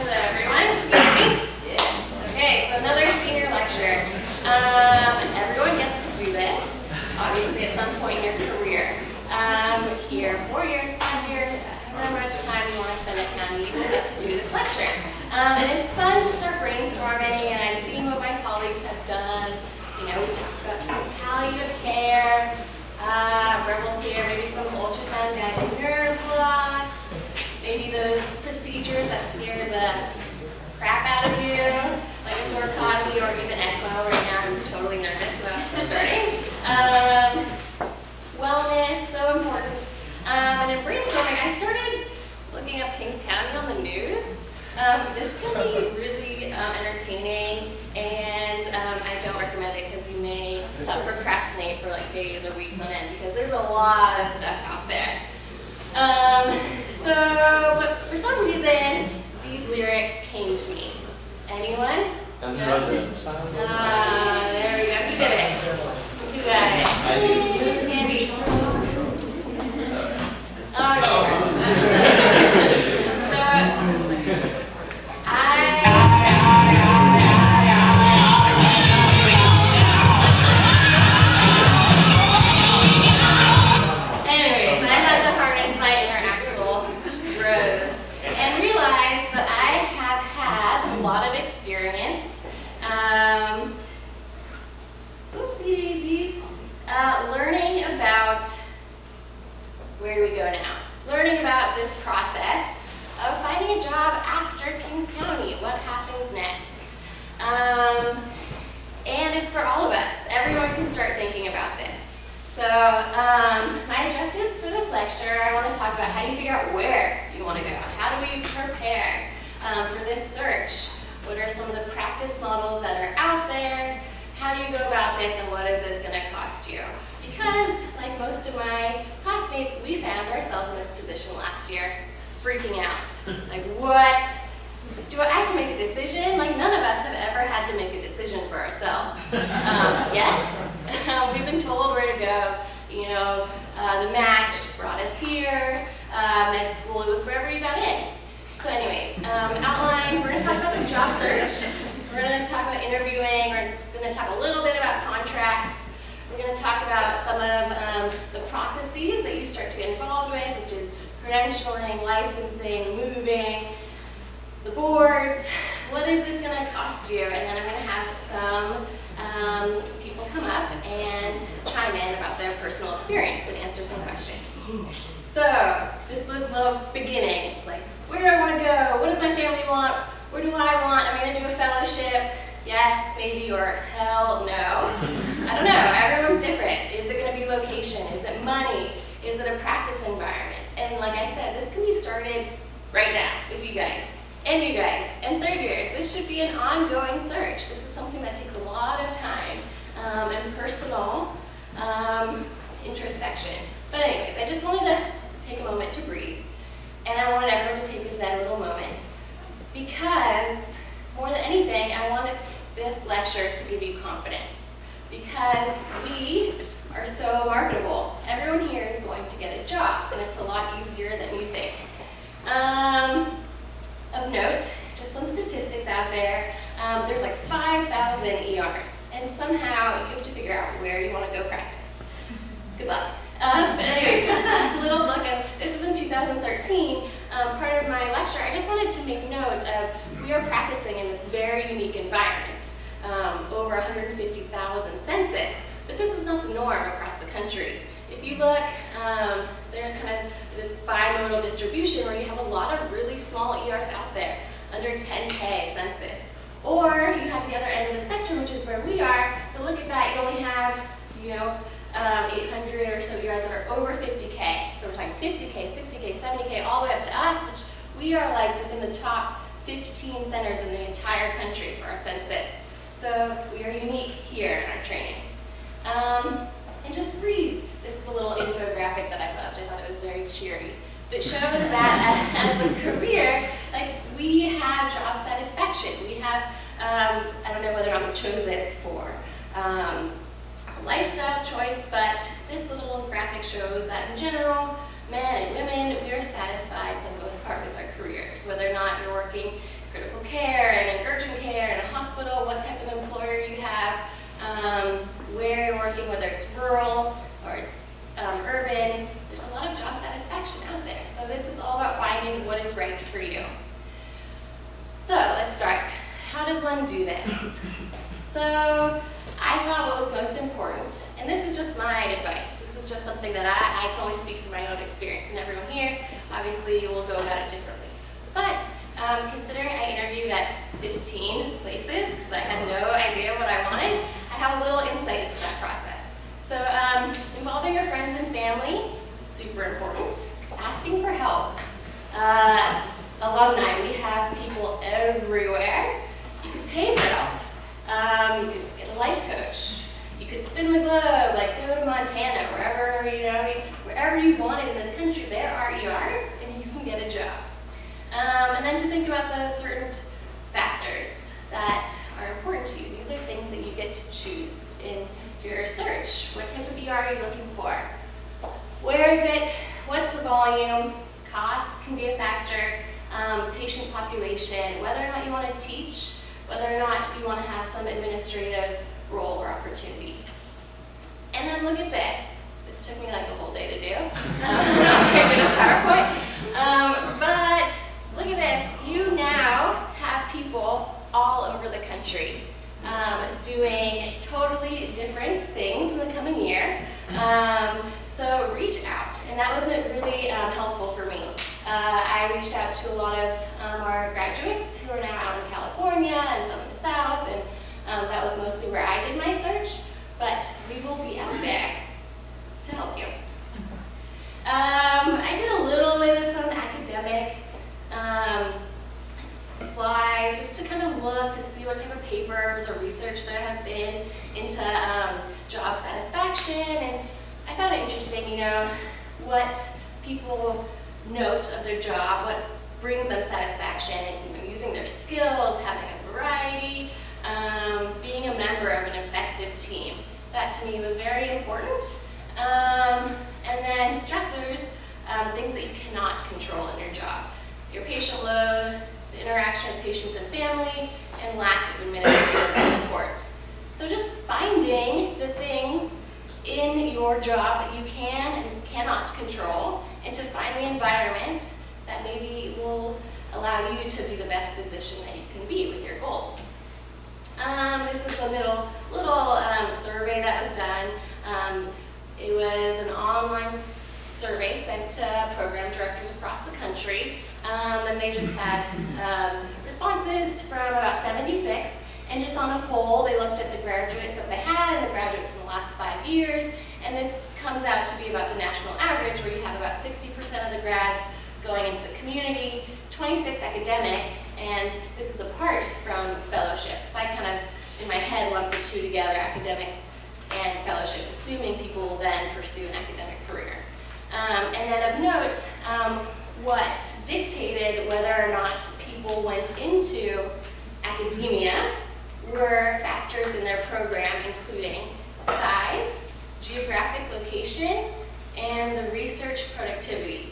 Hello everyone, can you hear me? Yeah. Okay, so another senior lecture. Everyone gets to do this, obviously at some point in your career. Here, 4 years, 5 years, however much time you want to spend at county, you will get to do this lecture. And it's fun to start brainstorming, and I've seen what my colleagues have done. You know, we talked about some palliative care, verbal here, maybe some ultrasound guided nerve blocks, maybe those procedures that scare the crap out of you, like a thoracotomy or even ECMO. Right now I'm totally nervous about starting. Wellness, so important. And in brainstorming, I started looking up Kings County on the news. This can be really entertaining, and I don't recommend it because you may procrastinate for like days or weeks on end because there's a lot of stuff out there. So for some reason, these lyrics came to me. Anyone? There we go. Who did it? Who got it? I did. Candy. Anyways, I had to harness my inner Axel Rose and realize that I have had a lot of experience learning about, where do we go now? Learning about this process of finding a job after Kings County. What happens next? And it's for all of us. Everyone can start thinking about this. So my objectives for this lecture, I want to talk about how you figure out where you want to go. How do we prepare for this search? What are some of the practice models that are out there? How do you go about this, and what is this going to cost you? Because, like most of my classmates, we found ourselves in this position last year, freaking out. Like, what? Do I have to make a decision? Like, none of us have ever had to make a decision for ourselves yet. We've been told where to go. You know, the match brought us here. Med school, it was wherever you got in. So anyways, outline, we're going to talk about the job search. We're going to talk about interviewing. We're going to talk a little bit about contracts. We're going to talk about some of the processes that you start to get involved with, which is credentialing, licensing, moving, the boards. What is this going to cost you? And then I'm going to have some people come up and chime in about their personal experience and answer some questions. So this was the beginning. It's like, where do I want to go? What does my family want? What do I want? Am I going to do a fellowship? Yes, maybe, or hell no. I don't know. Everyone's different. Is it going to be location? Is it money? Is it a practice environment? And like I said, this can be started right now with you guys, and third years. This should be an ongoing search. This is something that takes a lot of time and personal introspection. But anyways, I just wanted to take a moment to breathe. And I wanted everyone to take a Zen little moment. Because, more than anything, I wanted this lecture to give you confidence. Because we are so marketable. Everyone here is going to get a job, and it's a lot easier than you think. Of note, just some statistics out there. There's like 5,000 ERs, and somehow you have to figure out where you want to go practice. Good luck. But anyways, just a little look at, this is in 2013, part of my lecture. I just wanted to make note of, we are practicing in this very unique environment, over 150,000 census, but this is not the norm across the country. If you look, there's kind of this bimodal distribution where you have a lot of really small ERs out there, under 10K census. Or you have the other end of the spectrum, which is where we are, but look at that, you only have, 800 or so ERs that are over 50K. So we're talking 50K, 60K, 70K, all the way up to us, which we are like within the top 15 centers in the entire country for our census. So we are unique here in our training. And just breathe. This is a little infographic that I loved. I thought it was very cheery. That shows that as a career, like we have job satisfaction. We have, I don't know whether or not we chose this for lifestyle choice, but this little graphic shows that in general, men and women, we are satisfied for the most part with our careers, whether or not you're working is right for you. So let's start. How does one do this? So I thought what was most important, and this is just my advice. This is just something that I can only speak from my own experience, and everyone here, obviously, you will go about it differently. But considering I interviewed at 15 places, because I had no idea what I wanted, I have a little insight into that process. So involving your friends and family, super important. Asking for help. Alumni, we have people everywhere. You could pay for help. You could get a life coach. You could spin the globe, like go to Montana, wherever you wanted in this country, there are ERs, and you can get a job. And then to think about the certain factors that are important to you. These are things that you get to choose in your search. What type of ER are you looking for? Where is it? What's the volume? Cost can be a factor. Patient population, whether or not you want to teach, whether or not you want to have some administrative role or opportunity. And then look at this. This took me like a whole day to do. Not very good at PowerPoint. But look at this. You now have people all over the country doing totally different things in the coming year. So reach out, and that wasn't really helpful for me. I reached out to a lot of our graduates who are now out in California and some in the South, and that was mostly where I did my search, but we will be out there to help you. I did a little bit of some academic slides just to kind of look to see what type of papers or research there have been into job satisfaction, and I found it interesting, what people note of their job, what brings them satisfaction, and using their skills, having a variety, being a member of an effective team. That to me was very important. And then stressors, things that you cannot control in your job. Your patient load, the interaction with patients and family, and lack of administrative support. So just finding the things in your job that you can and cannot control, and to find the environment that maybe will allow you to be the best physician that you can be with your goals. This is a little survey that was done. It was an online survey sent to program directors across the country, and they just had responses from about 76. And just on a poll, they looked at the graduates that they had and the graduates in the last 5 years, and this comes out to be about the national average, where you have about 60% of the grads going into the community, 26 academic, and this is apart from fellowship. So I kind of, in my head, lumped the two together, academics and fellowship, assuming people will then pursue an academic career. And then of note, what dictated whether or not people went into academia were factors in their program, including size, geographic location, and the research productivity.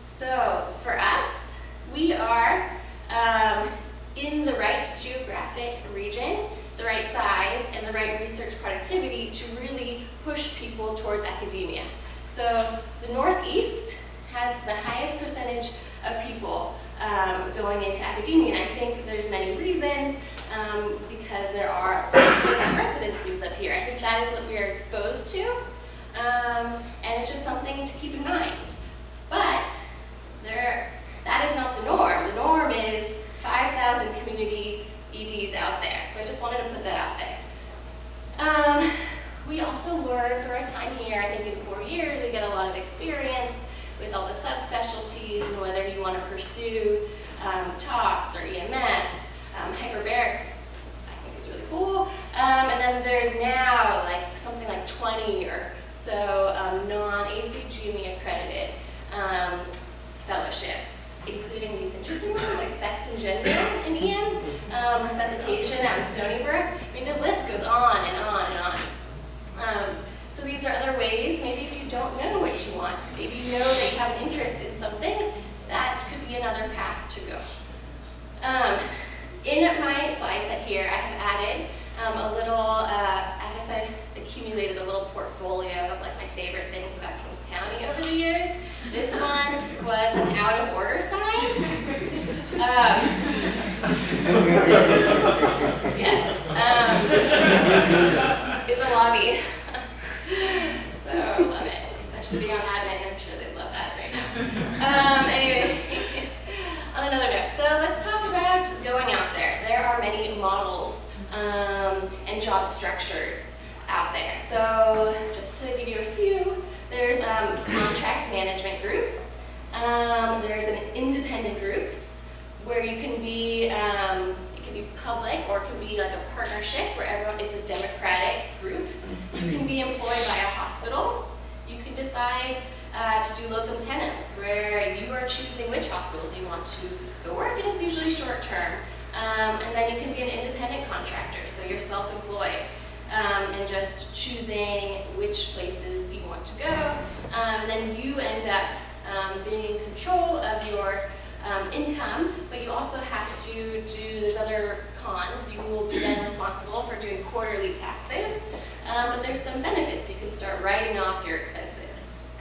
So for us, we are in the right geographic region, the right size, and the right research productivity to really push people towards academia. So the Northeast has the highest percentage of people going into academia, and I think there's many reasons, because there are residencies up here. I think that is what we are exposed to, and it's just something to keep in mind. But that is not the norm. The norm is 5,000 community EDs out there, so I just wanted to put that out there. We also learn through our time here, I think in 4 years, we get a lot of experience with all the subspecialties and whether you want to pursue talks or EMS, hyperbarics, I think is really cool. And then there's now something like 20 or so non-ACGME accredited fellowships, including these interesting ones like sex and gender in EM, resuscitation out in Stony Brook. I mean, the list goes on and on and on. So these are other ways, maybe if you don't know what you want, maybe you know that you have an interest in something, that could be another path to go. In my slide set here, I have added a little, I guess I've accumulated a little portfolio of my favorite things about Kings County over the years. This one was an out of order sign. Yes. In the lobby. So I love it, especially being on admin. I'm sure they love that right now. Anyway, on another note, so let's talk about going out there. There are many models and job structures out there. So just to give you a few, there's contract management groups. There's an independent groups where you can be, it can be public or it can be like a partnership where everyone, it's a democratic group. You can be employed by a hospital. You can decide to do locum tenens where you are choosing which hospitals you want to go work, and it's usually short term. And then you can be an independent contractor, so you're self-employed and just choosing which places you want to go. And then you end up being in control of your income, but you also have to do, there's other cons. You will be then responsible for doing quarterly taxes, but there's some benefits. You can start writing off your expenses.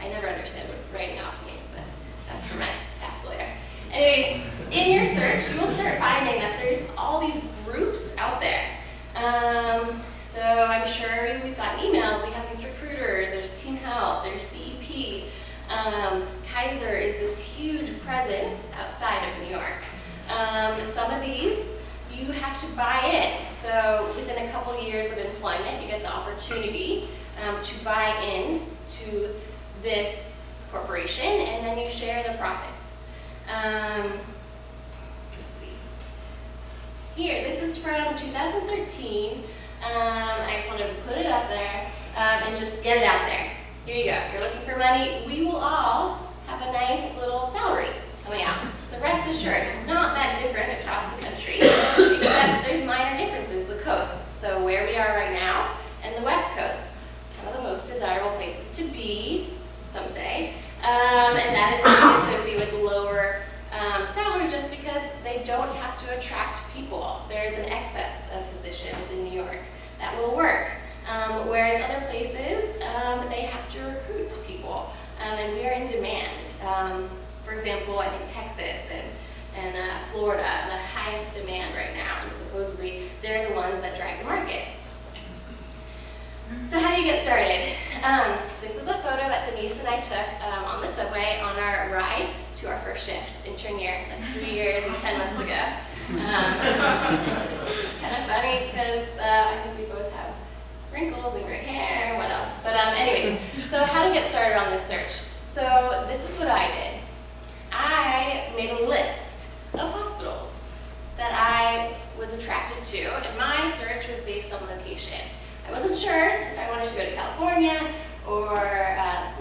I never understand what writing off means, but that's for my tax lawyer. Anyways, in your search, you will start finding that there's all these groups out there. So I'm sure we've got emails, we have these recruiters, there's Team Health, there's CEP. Kaiser is this huge presence outside of New York. Some of these, you have to buy in. So within a couple years of employment, you get the opportunity to buy in to this corporation, and then you share the profits. Here, this is from 2013. I just wanted to put it up there and just get it out there. Here you go. If you're looking for money, we will all have a nice little salary coming out. So rest assured, it's not that different across the country, except there's minor differences, the coasts. So where we are right now and the West Coast, one of the most desirable places to be, some say, and that is associated with lower salary just because they don't have to attract people. There's an excess of physicians in New York that will work. Whereas other places, they have to recruit people, and we are in demand. For example, I think Texas and Florida, the highest demand right now, and supposedly they're the ones that drive the market. So how do you get started? This is a photo that Denise and I took on the subway on our ride to our first shift intern year, like 3 years and 10 months ago. Kind of funny because I think we both have wrinkles and gray hair and what else. But anyways, so how to get started on this search. So this is what I did. I made a list of hospitals that I was attracted to, and my search was based on location. I wasn't sure if I wanted to go to California or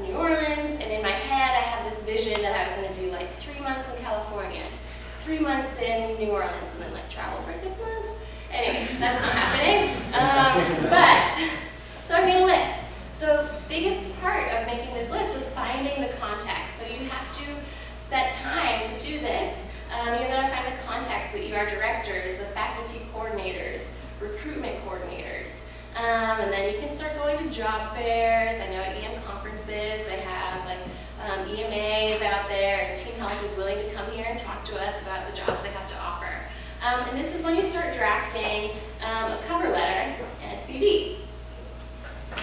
New Orleans, and in my head I had this vision that I was going to do like 3 months in California, 3 months in New Orleans, and then like travel for 6 months. Anyway, that's not happening. So I made a list. The biggest part of making this list was finding the contacts. So you have to set time to do this. You're going to find the contacts, the ER directors, the faculty coordinators, recruitment coordinators. And then you can start going to job fairs. I know at EM conferences they have like EMAs out there, and Team Health is willing to come here and talk to us about the jobs they have to offer. And this is when you start drafting a cover letter and a CV.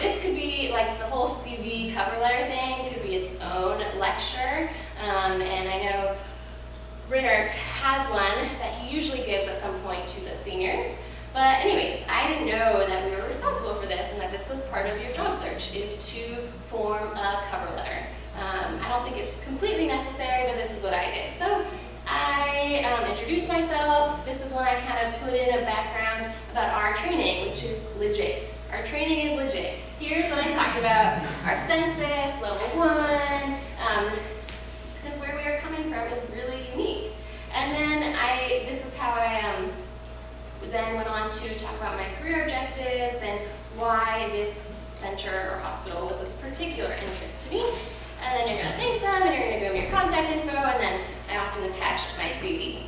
This could be like the whole CV cover letter thing, could be its own lecture. And I know Ritter has one that he usually gives at some point to the seniors. But anyways, I didn't know that we were responsible for this and that this was part of your job search, is to form a cover letter. I don't think it's completely necessary, but this is what I did. So I introduced myself. This is when I kind of put in a background about our training, which is legit. Our training is legit. Here's when I talked about our census, level 1, because where we are coming from is really unique. And then this is how I then went on to talk about my career objectives and why this center or hospital was of particular interest to me. And then you're going to thank them, and you're going to give them your contact info, and then I often attached my CV.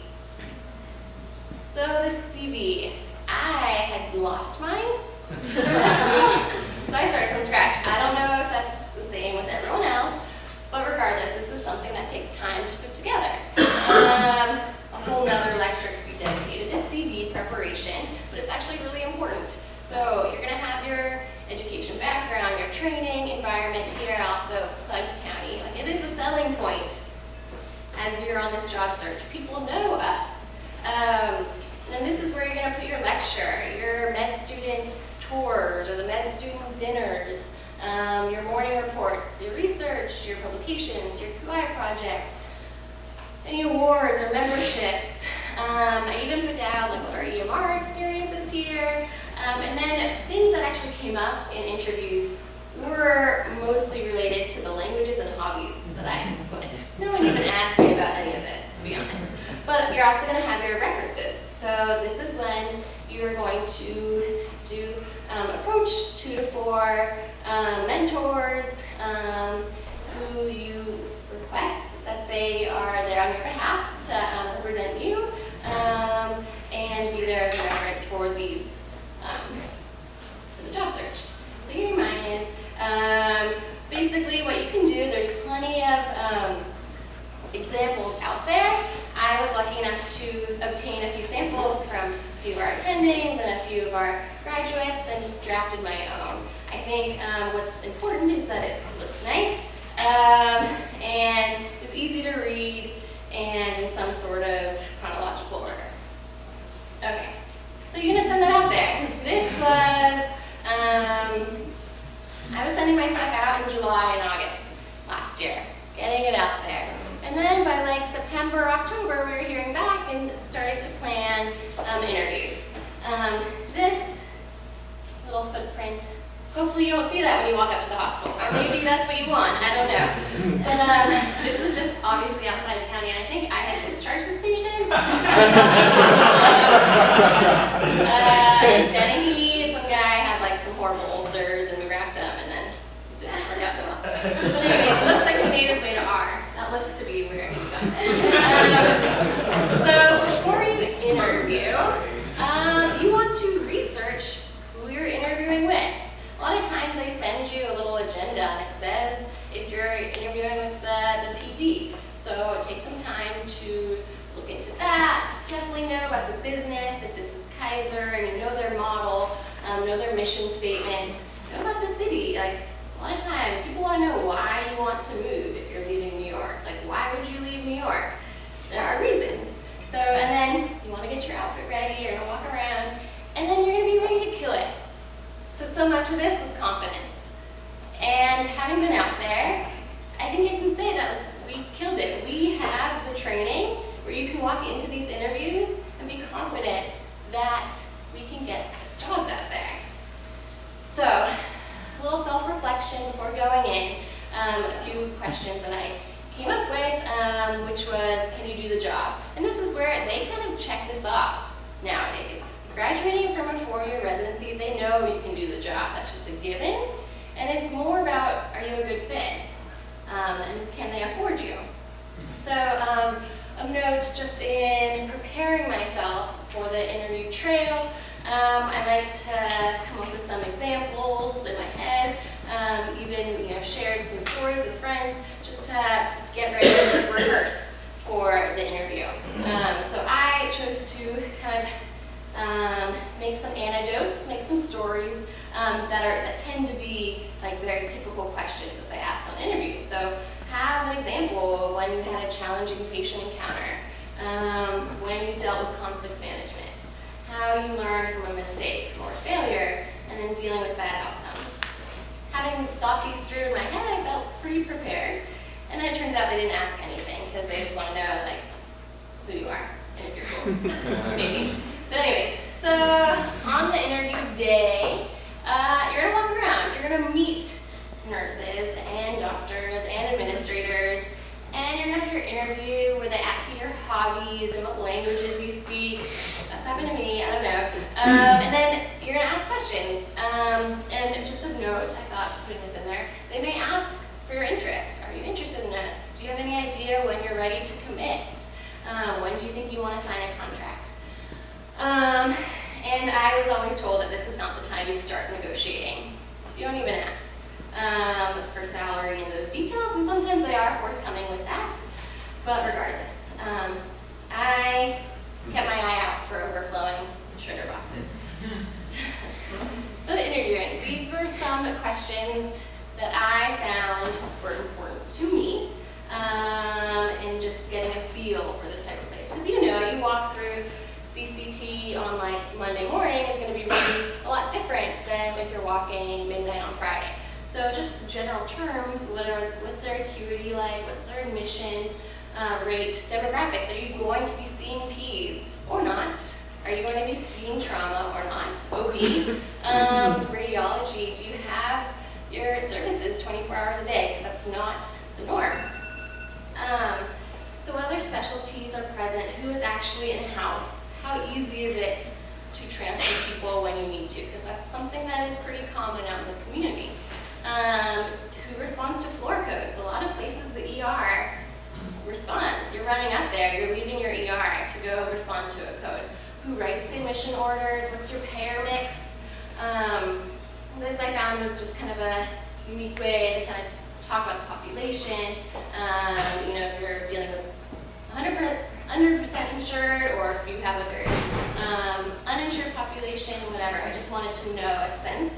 So this CV, I had lost mine. So I started from scratch. I don't know if that's the same with everyone else, but regardless, this is something that takes time to put together. A whole nother lecture could be dedicated to CV this job search. People know us. And then this is where you're going to put your lecture, your med student tours, or the med student dinners, your morning reports, your research, your publications, your QI project, any awards or memberships. I even put down like what our EMR experiences here, and then things that actually came up in interviews were mostly related to the languages and hobbies that I put. No one even asked me about any of this, to be honest. But you're also going to have your references. So this is when you're going to do approach 2 to 4 mentors who you request that they are there on your behalf to represent you and be there as a reference for these for the job search. So here mine is basically what you can do. There's plenty of examples out there. I was lucky enough to obtain a few samples from a few of our attendings and a few of our graduates and drafted my own. I think what's important is that it looks nice and is easy to read and in some sort of chronological order. Okay, so you're gonna send that out there. This was, I was sending my stuff out in July and August last year, getting it out there. And then by like September, October, we were hearing back and started to plan interviews. This little footprint, hopefully you don't see that when you walk up to the hospital, or maybe that's what you want, I don't know. And this is just obviously outside of county, and I think I had discharged this patient. Denny, some guy had like some horrible ulcers, and we wrapped him, and then it didn't work out so well. But anyways, it looks like he made his way to R. That looks to be where he's going. So before you interview, you want to research who you're interviewing with. A lot of times they send you a little agenda and it says if you're interviewing with the PD. So take some time to look into that. Definitely know about the business, if this is Kaiser and you know their model, know their mission statement, know about the city. Like a lot of times people want to know why you want to move if you're leaving New York. Like why would you leave New York? There are reasons. So, and then you want to get your outfit ready, you're going to walk around, and then you're going to be ready to kill it. So much of this was confidence. And having been out there, I think I can say that we killed it. We have the training where you can walk into these interviews and be confident that we can get jobs out there. So, a little self-reflection before going in, a few questions that I came up with, which was, can you do the job? And this is where they kind of check this off nowadays. Graduating from a 4-year residency, they know you can do the job. That's just a given. And it's more about, are you a good fit? And can they afford you? So, of note, just in preparing myself for the interview trail, I like to come up with some examples in my head, even shared some stories with friends, just to get ready to rehearse for the interview. So I chose to kind of make some anecdotes, make some stories that tend to be like very typical questions that they ask on interviews. So have an example of when you had a challenging patient encounter, when you dealt with conflict management, how you learned from a mistake or failure, and then dealing with bad outcomes. Having thought these through in my head, I felt pretty prepared. And then it turns out they didn't ask anything because they just want to know like who you are and if you're cool, maybe. But anyways, so on the interview day, you're going to walk around. You're going to meet nurses and doctors and administrators, and you're going to have your interview where they ask you your hobbies and what languages you speak. That's happened to me, I don't know. And then you're going to ask questions. And just a note, I thought putting this in there, they may ask for your interest. Are you interested in this? Do you have any idea when you're ready to commit? When do you think you want to sign a contract? And I was always told that this is not the time you start negotiating. You don't even ask for salary and those details, and sometimes they are forthcoming with that. But regardless, I kept my eye out for overflowing sugar boxes. So interviewing, these were some questions that I found were important to me in just getting a feel general terms, what's their acuity like, what's their admission rate, demographics. Are you going to be seeing peds or not? Are you going to be seeing trauma or not? OB, radiology, do you have your services 24 hours a day? Because that's not the norm. So what other specialties are present? Who is actually in-house? How easy is it to transfer people when you need to? Because that's something that is pretty common out in the community. Who responds to floor codes? A lot of places the ER responds. You're running up there, you're leaving your ER to go respond to a code. Who writes the admission orders? What's your payer mix? This I found was just kind of a unique way to kind of talk about the population. You know, if you're dealing with 100% insured, or if you have a very uninsured population, whatever. I just wanted to know a sense.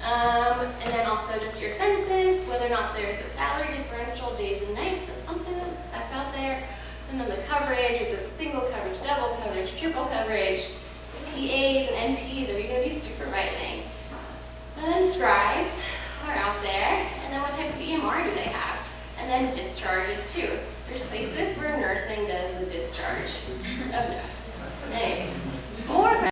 And then also just your census, whether or not there's a salary differential, days and nights, that's something that's out there. And then the coverage, is it single coverage, double coverage, triple coverage, PAs and NPs, are you going to be supervising? And then scribes are out there, and then what type of EMR do they have? And then discharges too. There's places where nursing does the discharge of notes.